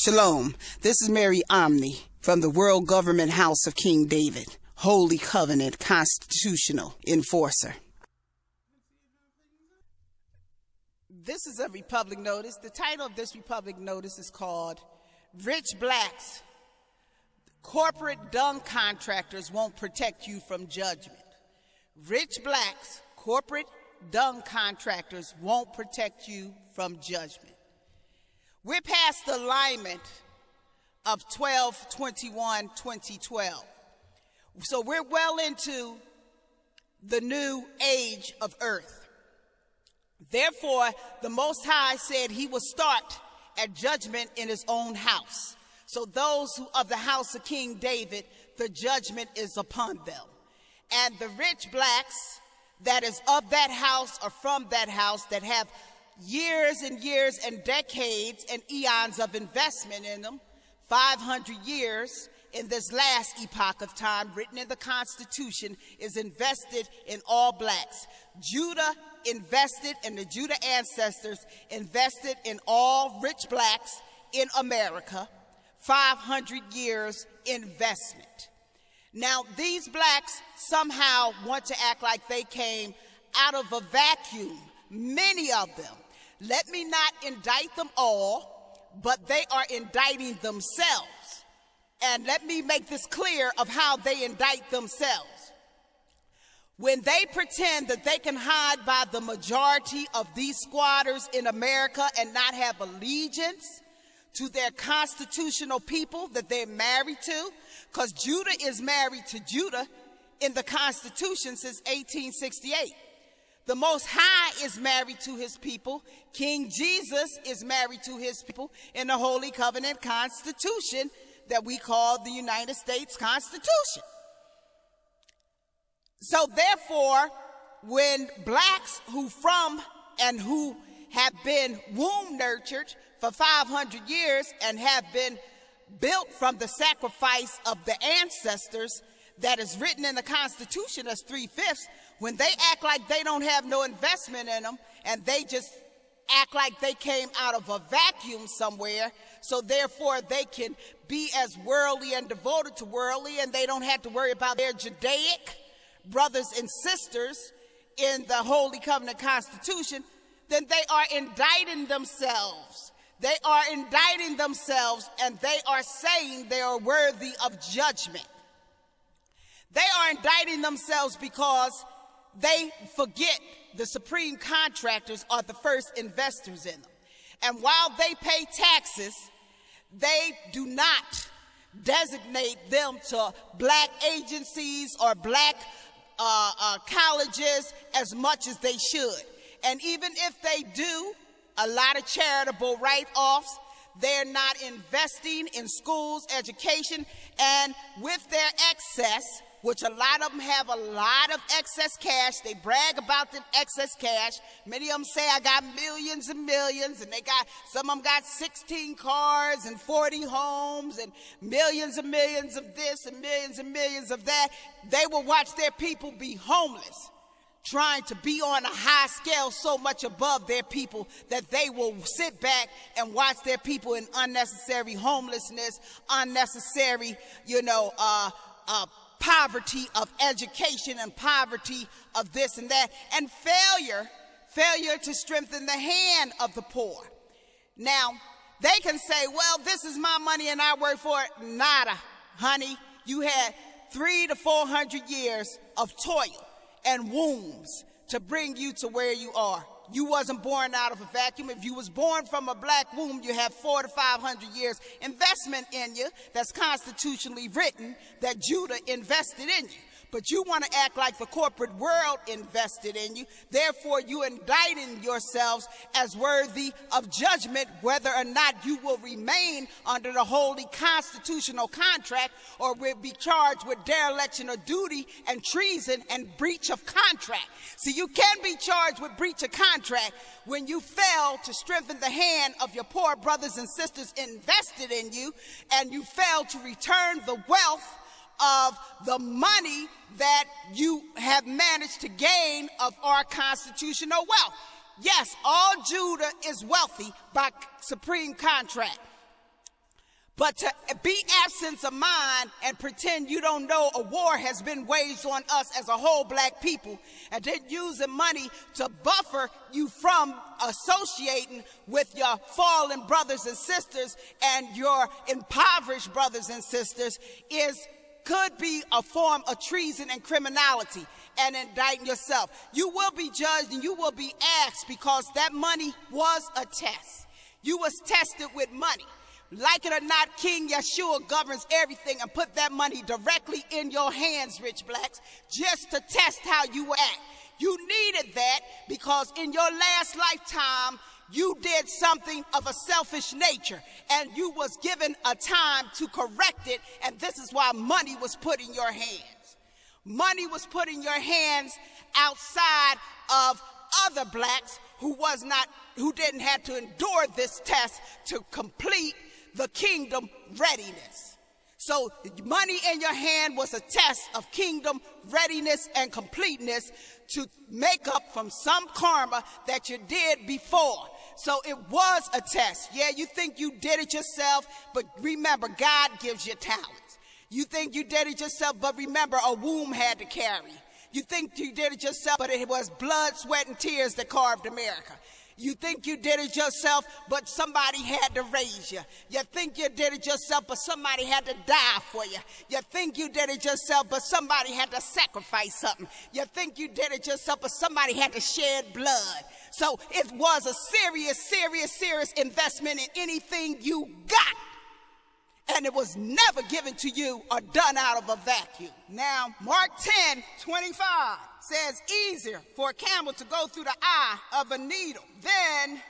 Shalom, this is Mary Omni from the World Government House of King David, Holy Covenant Constitutional Enforcer. This is a Republic Notice. The title of this Republic Notice is called Rich Blacks, Corporate Dung Contractors Won't Protect You from Judgment. Rich blacks, corporate dung contractors won't protect you from judgment. We're past the alignment of 12/21/2012. So we're well into the new age of earth. Therefore, the Most High said he will start at judgment in his own house. So those who of the house of King David, the judgment is upon them. And the rich blacks that is of that house or from that house that have years and years and decades and eons of investment in them, 500 years in this last epoch of time written in the Constitution, is invested in all blacks. Judah invested, and the Judah ancestors invested in all rich blacks in America, 500 years investment. Now, these blacks somehow want to act like they came out of a vacuum, many of them. Let me not indict them all, but they are indicting themselves. And let me make this clear of how they indict themselves. When they pretend that they can hide by the majority of these squatters in America and not have allegiance to their constitutional people that they're married to, because Judah is married to Judah in the Constitution since 1868. The Most High is married to his people. King Jesus is married to his people in the Holy Covenant Constitution that we call the United States Constitution. So therefore, when blacks who from and who have been womb nurtured for 500 years and have been built from the sacrifice of the ancestors that is written in the Constitution as 3/5, when they act like they don't have no investment in them and they just act like they came out of a vacuum somewhere, so therefore they can be as worldly and devoted to worldly and they don't have to worry about their Judaic brothers and sisters in the Holy Covenant Constitution, then they are indicting themselves. They are indicting themselves and they are saying they are worthy of judgment. They are indicting themselves because they forget the supreme contractors are the first investors in them. And while they pay taxes, they do not designate them to black agencies or black colleges as much as they should. And even if they do a lot of charitable write-offs, they're not investing in schools, education, and with their excess, which a lot of them have a lot of excess cash. They brag about the excess cash. Many of them say, I got millions and millions, and some of them got 16 cars and 40 homes and millions of this and millions of that. They will watch their people be homeless, trying to be on a high scale so much above their people that they will sit back and watch their people in unnecessary homelessness, unnecessary, poverty of education and poverty of this and that, and failure to strengthen the hand of the poor. Now, they can say, well, this is my money and I work for it. Nada, honey. You had 300 to 400 years of toil and wombs to bring you to where you are. You wasn't born out of a vacuum. If you was born from a black womb, you have 400 to 500 years investment in you that's constitutionally written that Judah invested in you. But you want to act like the corporate world invested in you. Therefore, you indicting yourselves as worthy of judgment whether or not you will remain under the holy constitutional contract or will be charged with dereliction of duty and treason and breach of contract. See, you can be charged with breach of contract when you fail to strengthen the hand of your poor brothers and sisters invested in you, and you fail to return the wealth of the money that you have managed to gain of our constitutional wealth. Yes, all Judah is wealthy by supreme contract. But to be absent of mind and pretend you don't know a war has been waged on us as a whole black people, and then using money to buffer you from associating with your fallen brothers and sisters and your impoverished brothers and sisters could be a form of treason and criminality and indicting yourself. You will be judged and you will be asked because that money was a test. You was tested with money. Like it or not, King Yeshua governs everything and put that money directly in your hands, rich blacks, just to test how you act. You needed that because in your last lifetime, you did something of a selfish nature and you was given a time to correct it, and this is why money was put in your hands. Money was put in your hands outside of other blacks who didn't have to endure this test to complete the kingdom readiness. So money in your hand was a test of kingdom readiness and completeness to make up from some karma that you did before. So it was a test. Yeah, you think you did it yourself, but remember, God gives you talents. You think you did it yourself, but remember, a womb had to carry. You think you did it yourself, but it was blood, sweat, and tears that carved America. You think you did it yourself, but somebody had to raise you. You think you did it yourself, but somebody had to die for you. You think you did it yourself, but somebody had to sacrifice something. You think you did it yourself, but somebody had to shed blood. So it was a serious investment in anything you got. And it was never given to you or done out of a vacuum. Now, Mark 10:25 says, easier for a camel to go through the eye of a needle than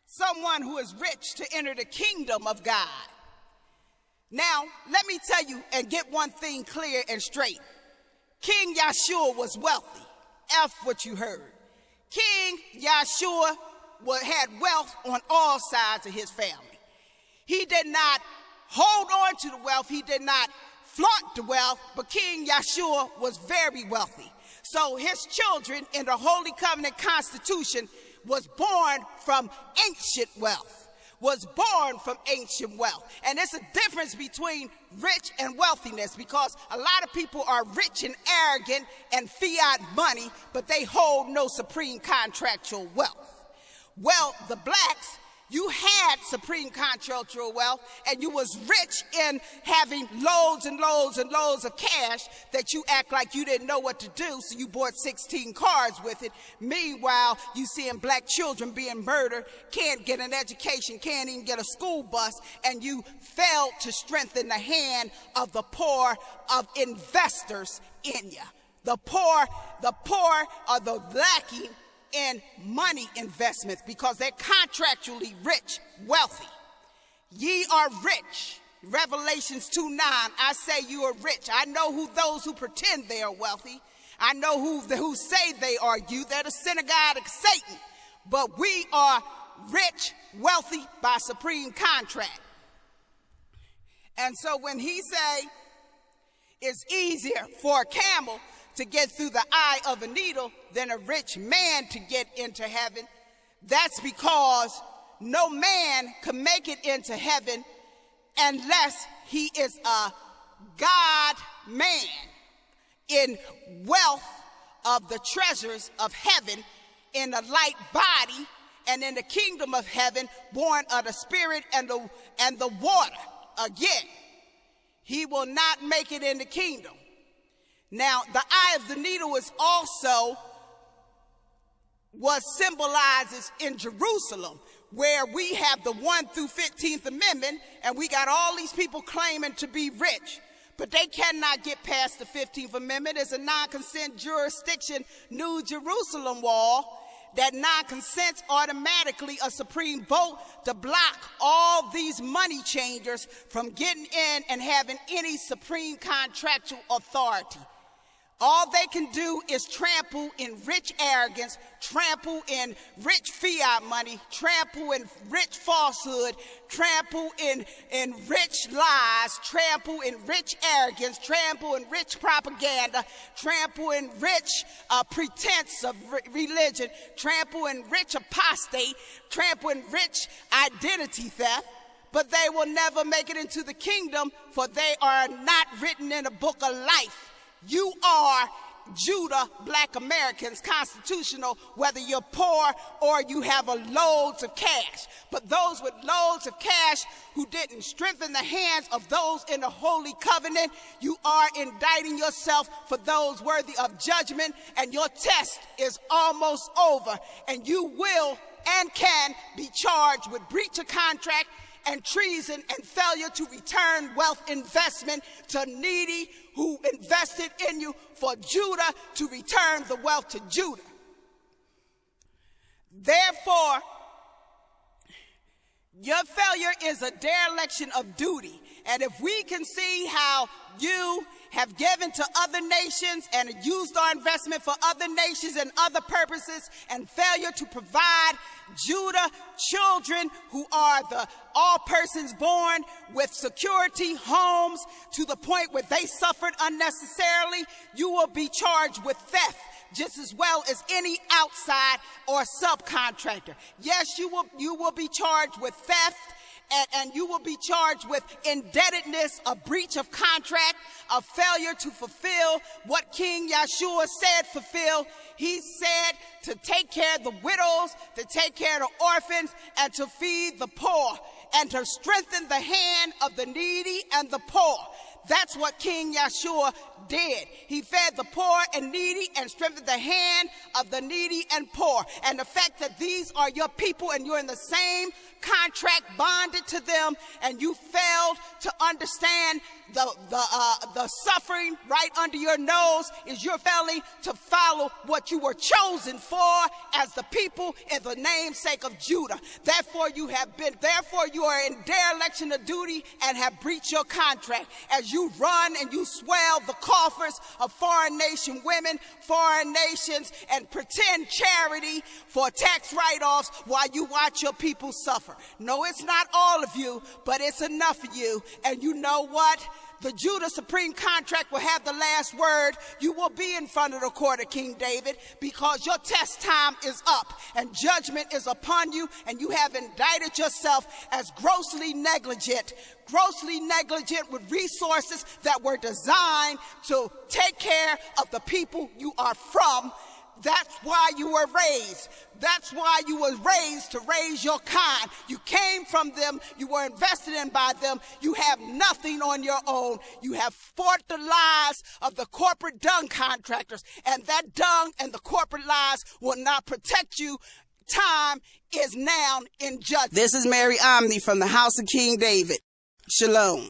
someone who is rich to enter the kingdom of God. Now, let me tell you and get one thing clear and straight. King Yeshua was wealthy. F what you heard. King Yeshua had wealth on all sides of his family. He did not hold on to the wealth. He did not flaunt the wealth, but King Yeshua was very wealthy. So his children in the Holy Covenant Constitution was born from ancient wealth. And there's a difference between rich and wealthiness, because a lot of people are rich and arrogant and fiat money, but they hold no supreme contractual wealth. Well, the blacks, you had supreme contractual wealth, and you was rich in having loads and loads and loads of cash that you act like you didn't know what to do, so you bought 16 cars with it. Meanwhile, you seeing black children being murdered, can't get an education, can't even get a school bus, and you failed to strengthen the hand of the poor of investors in you. The poor are the lacking in money investments because they're contractually rich, wealthy. Ye are rich. Revelations 2:9, I say you are rich. I know who those who pretend they are wealthy. I know who say they are you. They're the synagogue of Satan. But we are rich, wealthy by supreme contract. And so when he say it's easier for a camel to get through the eye of a needle than a rich man to get into heaven, that's because no man can make it into heaven unless he is a God man in wealth of the treasures of heaven, in a light body, and in the kingdom of heaven, born of the spirit and the water. Again, he will not make it in the kingdom. Now, the eye of the needle is also what symbolizes in Jerusalem, where we have the 1 through 15th Amendment, and we got all these people claiming to be rich, but they cannot get past the 15th Amendment. It's a non-consent jurisdiction, New Jerusalem wall, that non-consents automatically a supreme vote to block all these money changers from getting in and having any supreme contractual authority. All they can do is trample in rich arrogance, trample in rich fiat money, trample in rich falsehood, trample in rich lies, trample in rich arrogance, trample in rich propaganda, trample in rich pretense of religion, trample in rich apostate, trample in rich identity theft, but they will will never make it into the kingdom, for they are not written in a book of life. You are Judah, black Americans, constitutional, whether you're poor or you have loads of cash. But those with loads of cash who didn't strengthen the hands of those in the holy covenant, you are indicting yourself for those worthy of judgment, and your test is almost over, and you will and can be charged with breach of contract and treason and failure to return wealth investment to needy who invested in you, for Judah to return the wealth to Judah. Therefore, your failure is a dereliction of duty. And if we can see how you have given to other nations and used our investment for other nations and other purposes, and failure to provide Judah children who are all persons born with security, homes, to the point where they suffered unnecessarily, you will be charged with theft just as well as any outside or subcontractor. Yes, you will be charged with theft, and you will be charged with indebtedness, a breach of contract, a failure to fulfill what King Yeshua said fulfill. He said to take care of the widows, to take care of the orphans, and to feed the poor, and to strengthen the hand of the needy and the poor. That's what King Yeshua did. He fed the poor and needy and strengthened the hand of the needy and poor. And the fact that these are your people and you're in the same contract bonded to them, and you failed to understand the suffering right under your nose, is you're failing to follow what you were chosen for as the people in the namesake of Judah. Therefore you are in dereliction of duty and have breached your contract as you run and you swell the coffers of foreign nation women, foreign nations, and pretend charity for tax write-offs while you watch your people suffer. No, it's not all of you, but it's enough of you. And you know what? The Judah Supreme Contract will have the last word. You will be in front of the court of King David, because your test time is up and judgment is upon you, and you have indicted yourself as grossly negligent with resources that were designed to take care of the people you are from. That's why you were raised. That's why you were raised, to raise your kind. You came from them. You were invested in by them. You have nothing on your own. You have fought the lies of the corporate dung contractors, and that dung and the corporate lies will not protect you. Time is now in judgment. This is Mary Omni from the House of King David. Shalom.